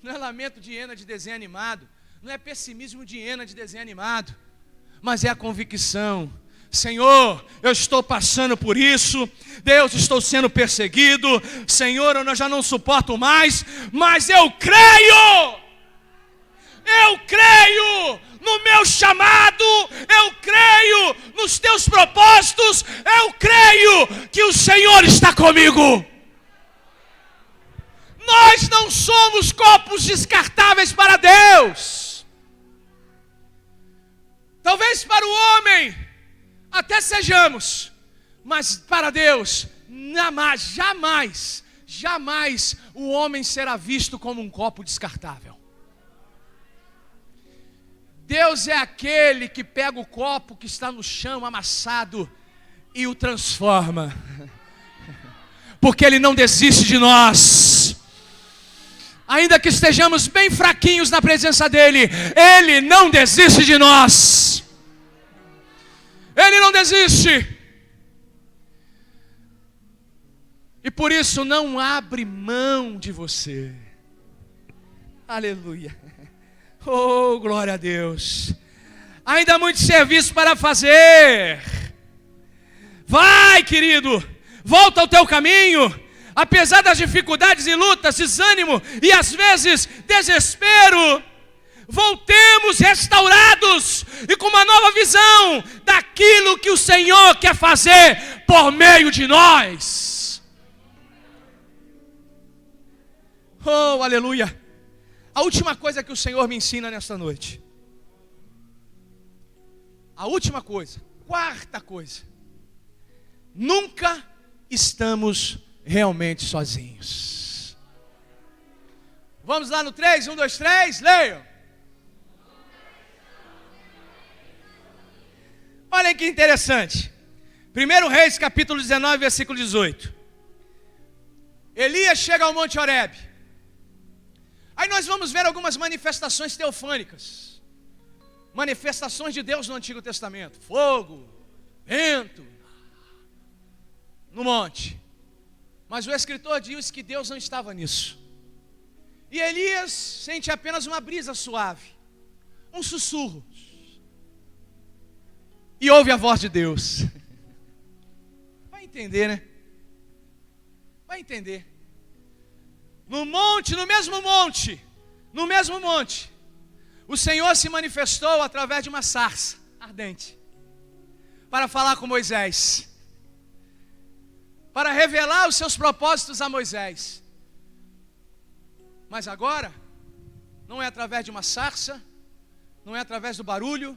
A: não é lamento de hiena de desenho animado, não é pessimismo de hiena de desenho animado, mas é a convicção Senhor, eu estou passando por isso. Deus, estou sendo perseguido. Senhor, eu já não suporto mais. Mas eu creio no meu chamado, eu creio nos teus propósitos, eu creio que o Senhor está comigo. Nós não somos copos descartáveis para Deus. Talvez para o homem até sejamos, mas para Deus jamais o homem será visto como um copo descartável. Deus é aquele que pega o copo que está no chão amassado e o transforma, porque Ele não desiste de nós. Ainda que estejamos bem fraquinhos na presença dEle, Ele não desiste de nós. Ele não desiste. E por isso não abre mão de você. Aleluia. Oh, glória a Deus. Ainda há muito serviço para fazer. Vai, querido, volta ao teu caminho. Apesar das dificuldades e lutas, desânimo e às vezes desespero, voltemos restaurados e com uma nova visão daquilo que o Senhor quer fazer por meio de nós. Oh, aleluia. A última coisa que o Senhor me ensina nesta noite. A última coisa, quarta coisa. Nunca estamos realmente sozinhos. Vamos lá no 3, 1, 2, 3, leiam. Olhem que interessante. 1 Reis, capítulo 19, versículo 18. Elias chega ao Monte Horebe. Aí nós vamos ver algumas manifestações teofânicas. Manifestações de Deus no Antigo Testamento. Fogo, vento, no monte. Mas o escritor diz que Deus não estava nisso. E Elias sente apenas uma brisa suave, um sussurro. E ouve a voz de Deus. Vai entender, né? Vai entender. No mesmo monte, o Senhor se manifestou através de uma sarça ardente, para falar com Moisés, para revelar os seus propósitos a Moisés. Mas agora, não é através de uma sarça, não é através do barulho,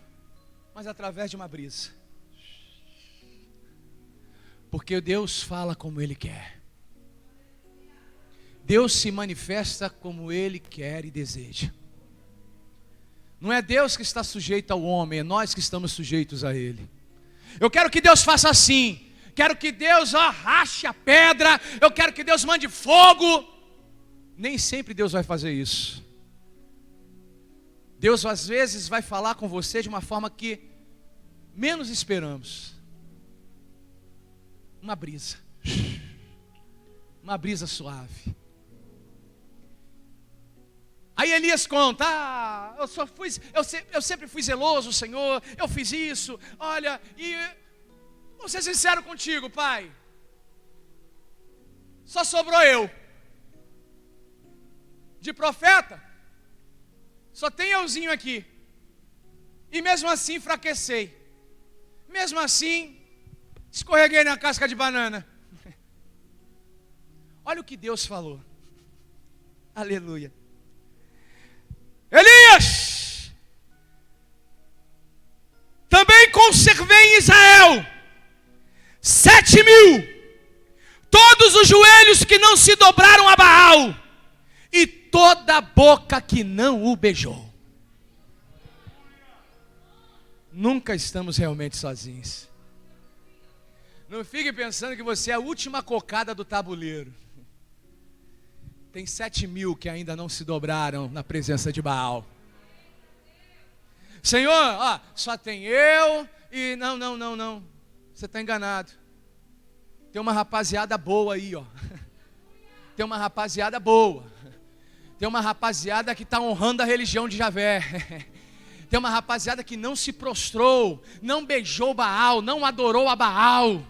A: mas através de uma brisa. Porque Deus fala como Ele quer. Deus se manifesta como Ele quer e deseja. Não é Deus que está sujeito ao homem, é nós que estamos sujeitos a Ele. Eu quero que Deus faça assim. Quero que Deus rache a pedra. Eu quero que Deus mande fogo. Nem sempre Deus vai fazer isso. Deus às vezes vai falar com você de uma forma que menos esperamos. Uma brisa. Uma brisa suave. Aí Elias conta, eu sempre fui zeloso, Senhor, eu fiz isso, olha, e vou ser sincero contigo, pai, só sobrou eu, de profeta, só tem euzinho aqui, e mesmo assim enfraquecei, mesmo assim, escorreguei na casca de banana. Olha o que Deus falou, aleluia. Elias, também conservei em Israel 7.000, todos os joelhos que não se dobraram a Baal, e toda a boca que não o beijou. Nunca estamos realmente sozinhos. Não fique pensando que você é a última cocada do tabuleiro. Tem 7.000 que ainda não se dobraram na presença de Baal. Senhor, só tem eu e não. Você está enganado. Tem uma rapaziada boa aí, ó. Tem uma rapaziada boa. Tem uma rapaziada que está honrando a religião de Javé. Tem uma rapaziada que não se prostrou, não beijou Baal, não adorou a Baal.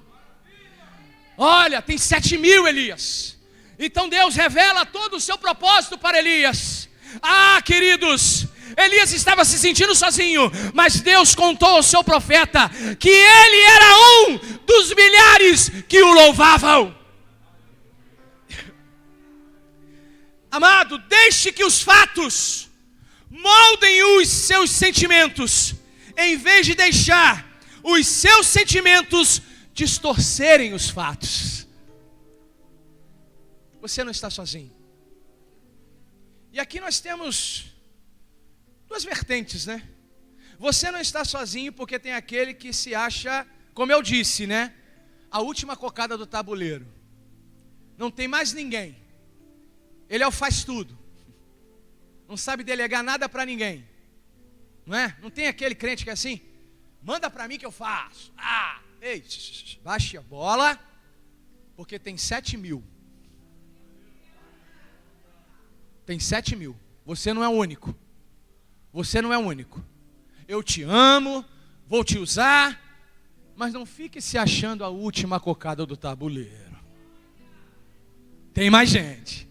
A: Olha, tem 7.000, Elias. Então Deus revela todo o seu propósito para Elias. Ah, queridos, Elias estava se sentindo sozinho, mas Deus contou ao seu profeta que ele era um dos milhares que o louvavam. Amado, deixe que os fatos moldem os seus sentimentos, em vez de deixar os seus sentimentos distorcerem os fatos. Você não está sozinho. E aqui nós temos duas vertentes, né? Você não está sozinho porque tem aquele que se acha, como eu disse, né? A última cocada do tabuleiro. Não tem mais ninguém. Ele é o faz tudo. Não sabe delegar nada para ninguém. Não é? Não tem aquele crente que é assim, manda para mim que eu faço. Ah, ei, baixe a bola, porque tem 7.000. Tem 7.000. Você não é o único. Você não é o único. Eu te amo, vou te usar, mas não fique se achando a última cocada do tabuleiro. Tem mais gente.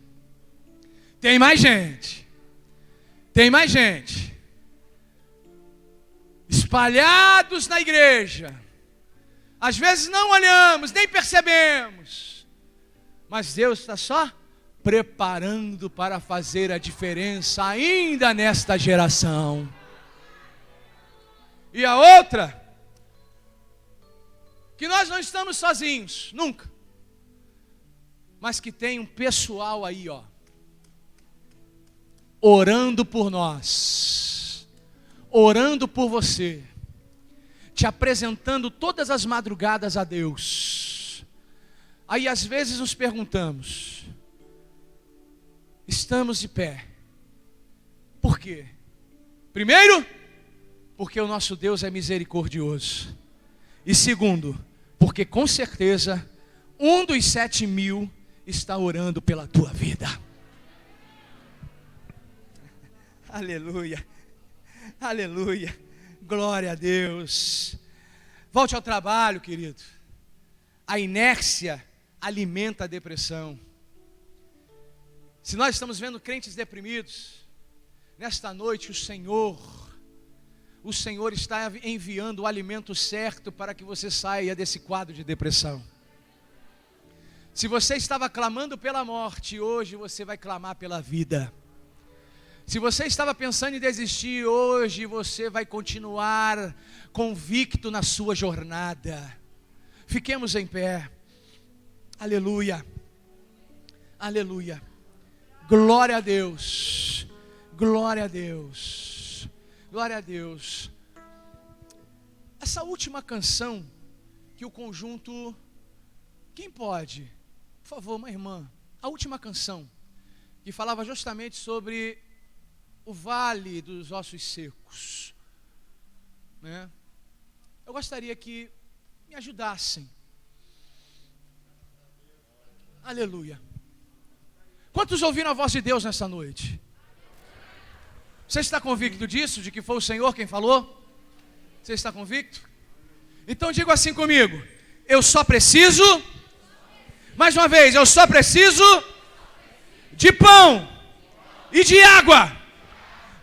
A: Tem mais gente. Tem mais gente. Espalhados na igreja. Às vezes não olhamos, nem percebemos. Mas Deus está só preparando para fazer a diferença ainda nesta geração. E a outra, que nós não estamos sozinhos, nunca. Mas que tem um pessoal aí, ó, orando por nós, orando por você, te apresentando todas as madrugadas a Deus. Aí às vezes nos perguntamos, estamos de pé, por quê? Primeiro, porque o nosso Deus é misericordioso. E segundo, porque com certeza, um dos 7.000 está orando pela tua vida. Aleluia, aleluia, glória a Deus. Volte ao trabalho, querido. A inércia alimenta a depressão. Se nós estamos vendo crentes deprimidos, nesta noite o Senhor está enviando o alimento certo para que você saia desse quadro de depressão. Se você estava clamando pela morte, hoje você vai clamar pela vida. Se você estava pensando em desistir, hoje você vai continuar convicto na sua jornada. Fiquemos em pé. Aleluia. Aleluia. Glória a Deus. Glória a Deus. Glória a Deus. Essa última canção que o conjunto... Quem pode? Por favor, uma irmã. A última canção que falava justamente sobre o vale dos ossos secos, né? Eu gostaria que me ajudassem. Aleluia. Quantos ouviram a voz de Deus nessa noite? Você está convicto disso, de que foi o Senhor quem falou? Você está convicto? Então diga assim comigo: eu só preciso, mais uma vez, eu só preciso de pão e de água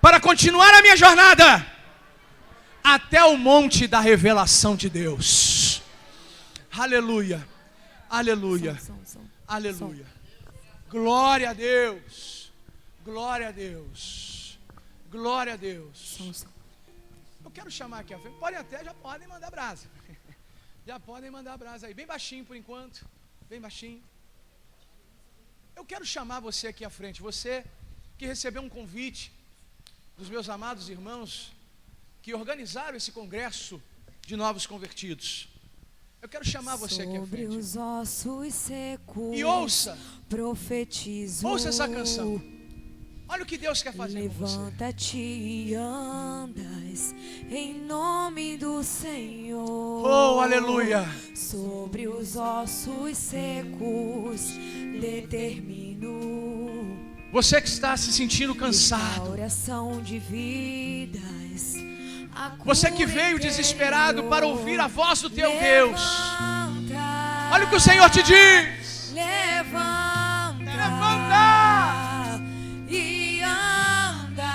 A: para continuar a minha jornada até o monte da revelação de Deus. Aleluia, aleluia, aleluia. Glória a Deus, glória a Deus, glória a Deus. Eu quero chamar aqui a frente, já podem mandar brasa. Já podem mandar brasa aí, bem baixinho por enquanto, bem baixinho. Eu quero chamar você aqui à frente, você que recebeu um convite dos meus amados irmãos que organizaram esse congresso de novos convertidos. Eu quero chamar você aqui à frente.
B: Os ossos secos,
A: e ouça essa canção. Olha o que Deus quer fazer com você.
B: Levanta-te e andas em nome do Senhor.
A: Oh, aleluia.
B: Sobre os ossos secos determino
A: Você que está se sentindo cansado.
B: Oração de vidas.
A: Você que veio desesperado para ouvir a voz do teu Deus. Olha o que o Senhor te diz.
B: Levanta.
A: Levanta.
B: E anda.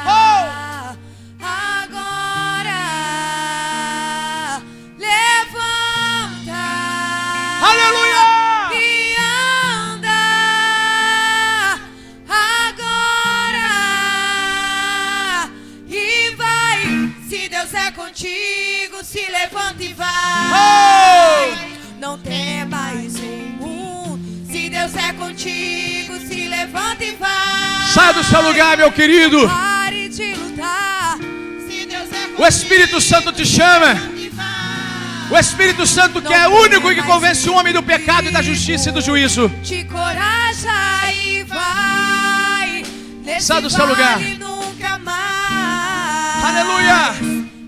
A: Oh!
B: Agora. Levanta.
A: Aleluia.
B: E anda. Agora. E vai. Se Deus é contigo, se levanta e vai.
A: Oh!
B: Não temas o mundo. Se Deus é contigo, se levanta e vai.
A: Saia do seu lugar, meu querido.
B: Pare de lutar. Se Deus é contigo,
A: O Espírito Santo te chama. O Espírito Santo que é o único que convence o homem do pecado e da justiça e do juízo.
B: te coraja e vai. Nesse
A: Sai do seu lugar.
B: vale nunca mais.
A: Aleluia.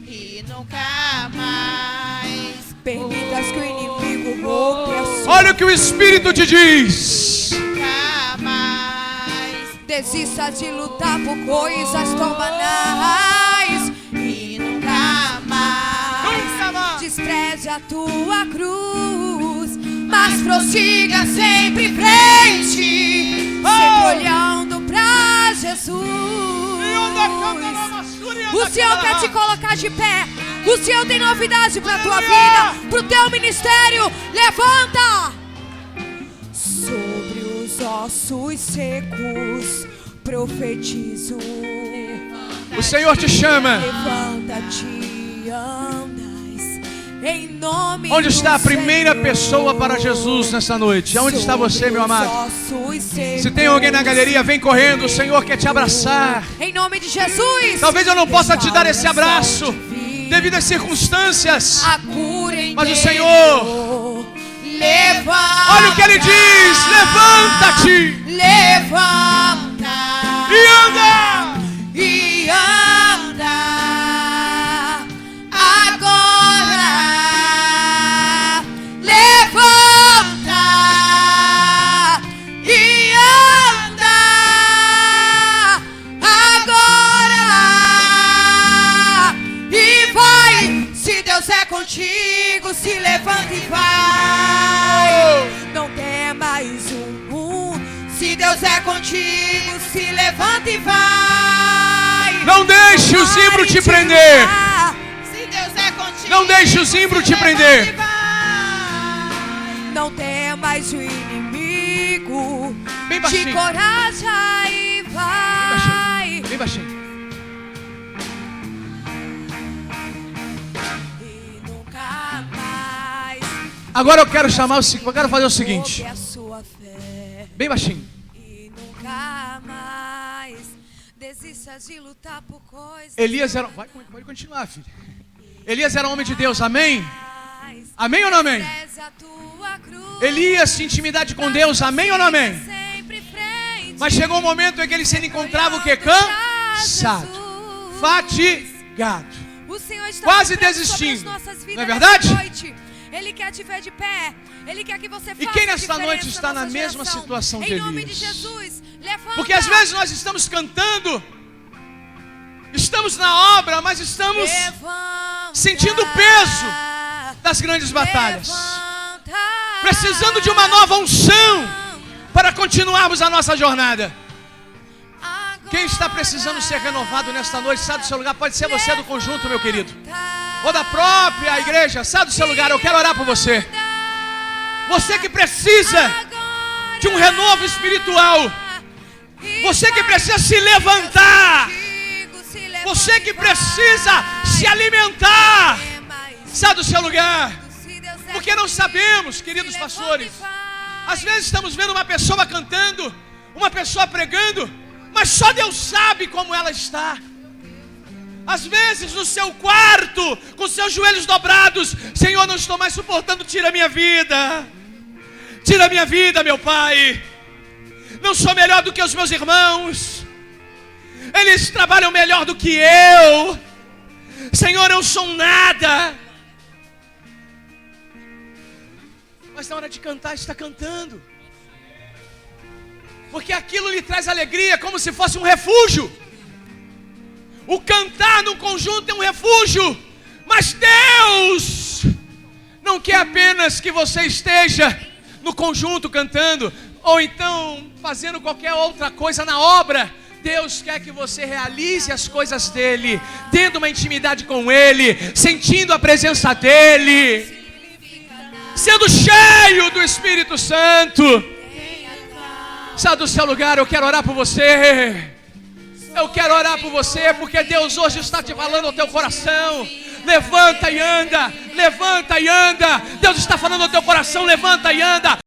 B: E nunca mais permitas que o inimigo roube a sua.
A: Olha o que o Espírito te diz.
B: Nunca mais desista de lutar por coisas tão banais. E nunca mais
A: Nunca mais.
B: despreze a tua cruz, mas prossiga sempre em frente, sempre olhando pra Jesus. O Senhor quer te colocar de pé. O Senhor tem novidade pra tua vida, pro teu ministério. Levanta! Sobre os ossos secos profetizo.
A: O Senhor te chama.
B: Levanta-te, andas em nome.
A: Onde está a
B: do
A: primeira
B: Senhor.
A: pessoa para Jesus nessa noite? Onde está você, meu amado?
B: Sobre os ossos secos.
A: Se tem alguém na galeria, vem correndo. O Senhor quer te abraçar.
B: Em nome de Jesus.
A: Talvez eu não possa te dar esse
B: Restauração
A: abraço
B: de vida.
A: devido às circunstâncias.
B: A cura em
A: Mas o
B: Deus.
A: Senhor,
B: Levanta.
A: olha o que Ele diz. Levanta-te
B: Levanta.
A: e anda.
B: E anda agora. Levanta e anda agora. E vai. Se Deus é contigo, se levanta e vai. Não temas o mundo. Se Deus é contigo, se levanta e vai.
A: Não deixe o zimbro te prender.
B: Se Deus é contigo,
A: Não deixe o zimbro te prender.
B: não temas o inimigo.
A: Bem
B: Te
A: baixinho.
B: coraja e vai.
A: Bem baixinho.
B: E nunca mais
A: Agora eu quero eu quero fazer o seguinte.
B: roube a sua fé.
A: Bem baixinho.
B: E nunca mais desista de lutar por coisas.
A: Elias era... Pode continuar, filho. Elias era homem de Deus, amém? Amém ou não amém? Elias tinha intimidade com Deus, amém ou não amém? Mas chegou um momento em que ele se encontrava o que? Cansado, fatigado, quase desistindo. Não é verdade?
B: Ele quer te ver de pé. Ele quer que você faça
A: E quem nesta
B: diferença
A: noite está na
B: nossa
A: mesma
B: geração.
A: situação de
B: Em nome de
A: Elias?
B: Jesus, levanta.
A: Porque às vezes nós estamos cantando, estamos na obra, mas estamos
B: Levanta.
A: sentindo o peso das grandes batalhas,
B: Levanta.
A: precisando de uma nova unção para continuarmos a nossa jornada. Quem está precisando ser renovado nesta noite, sai do seu lugar. Pode ser você do conjunto, meu querido, ou da própria igreja. Sai do seu lugar, eu quero orar por você. Você que precisa de um renovo espiritual, você que precisa se levantar, você que precisa se alimentar, sai do seu lugar. Porque não sabemos, queridos pastores, às vezes estamos vendo uma pessoa cantando, uma pessoa pregando, mas só Deus sabe como ela está. Às vezes no seu quarto, com seus joelhos dobrados: Senhor, não estou mais suportando, tira minha vida. Tira minha vida, meu Pai. Não sou melhor do que os meus irmãos. Eles trabalham melhor do que eu. Senhor, eu sou um nada. Mas na hora de cantar, está cantando. porque aquilo lhe traz alegria, como se fosse um refúgio. O cantar no conjunto é um refúgio, mas Deus não quer apenas que você esteja no conjunto cantando, ou então fazendo qualquer outra coisa na obra. Deus quer que você realize as coisas dEle, tendo uma intimidade com Ele, sentindo a presença dEle, sendo cheio do Espírito Santo. Sai do seu lugar, eu quero orar por você. Eu quero orar por você, porque Deus hoje está te falando ao teu coração. Levanta e anda, levanta e anda. Deus está falando ao teu coração, levanta e anda.